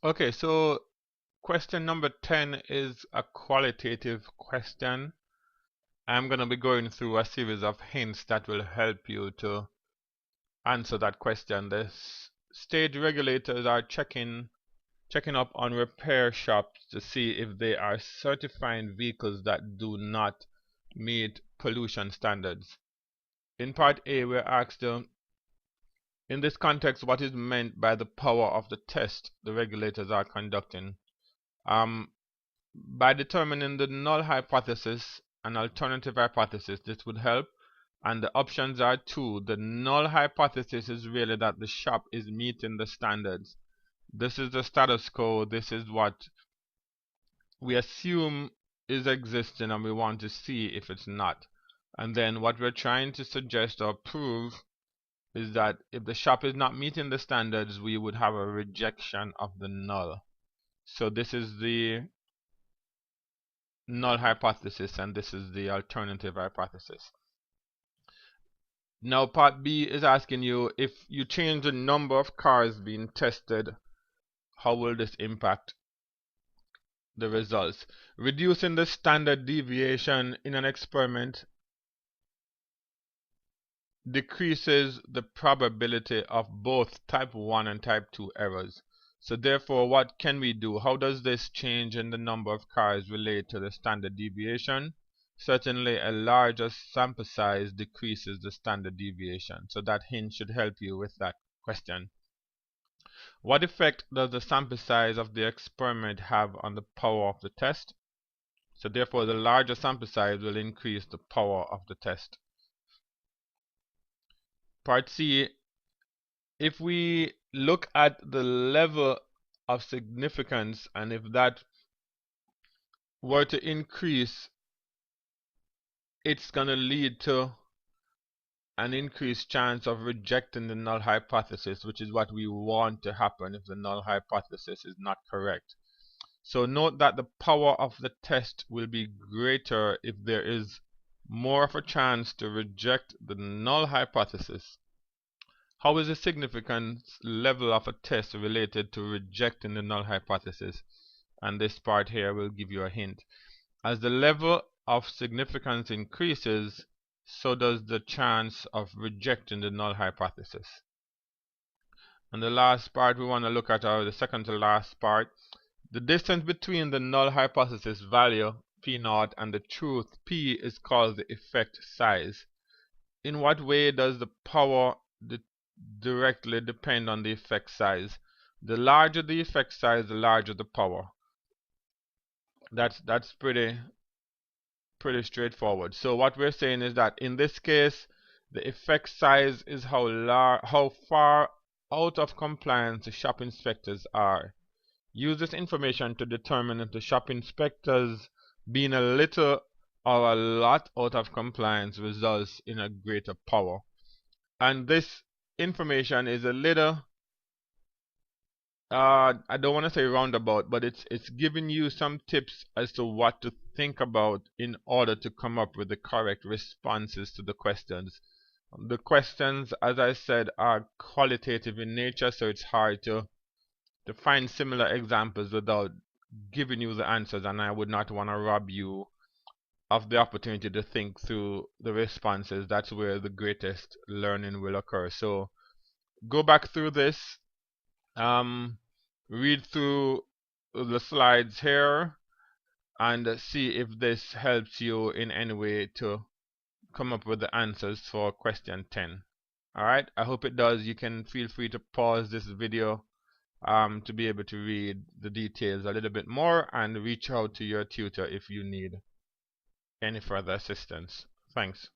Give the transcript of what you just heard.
Okay, so question number 10 is a qualitative question. I'm going to be going through a series of hints that will help you to answer that question. The state regulators are checking up on repair shops to see if they are certifying vehicles that do not meet pollution standards. In part A, we're asked in this context, what is meant by the power of the test the regulators are conducting? By determining the null hypothesis and alternative hypothesis, this would help. And the options are two. The null hypothesis is really that the shop is meeting the standards. This is the status quo. This is what we assume is existing, and we want to see if it's not. And then what we're trying to suggest or prove is that if the shop is not meeting the standards, we would have a rejection of the null. So this is the null hypothesis, and this is the alternative hypothesis. Now part B is asking you, if you change the number of cars being tested, how will this impact the results? Reducing the standard deviation in an experiment decreases the probability of both type 1 and type 2 errors. So therefore, what can we do? How does this change in the number of cars relate to the standard deviation? Certainly a larger sample size decreases the standard deviation. So that hint should help you with that question. What effect does the sample size of the experiment have on the power of the test? So therefore, the larger sample size will increase the power of the test. Part C, if we look at the level of significance, and if that were to increase, it's going to lead to an increased chance of rejecting the null hypothesis, which is what we want to happen if the null hypothesis is not correct. So note that the power of the test will be greater if there is more of a chance to reject the null hypothesis. How is the significance level of a test related to rejecting the null hypothesis? And this part here will give you a hint. As the level of significance increases, so does the chance of rejecting the null hypothesis. And the last part we want to look at, or the second to last part, the distance between the null hypothesis value P0 and the truth P is called the effect size. In what way does the power directly depend on the effect size? The larger the effect size, the larger the power. That's pretty straightforward. So what we're saying is that in this case, the effect size is how far out of compliance the shop inspectors are. Use this information to determine if the shop inspectors being a little or a lot out of compliance results in a greater power. And this information is a little I don't want to say roundabout, but it's giving you some tips as to what to think about in order to come up with the correct responses to the questions. The questions, as I said, are qualitative in nature, so it's hard to find similar examples without giving you the answers, and I would not want to rob you of the opportunity to think through the responses. That's where the greatest learning will occur. So go back through this. Read through the slides here and see if this helps you in any way to come up with the answers for question 10. Alright, I hope it does. You can feel free to pause this video to be able to read the details a little bit more and reach out to your tutor if you need any further assistance. Thanks.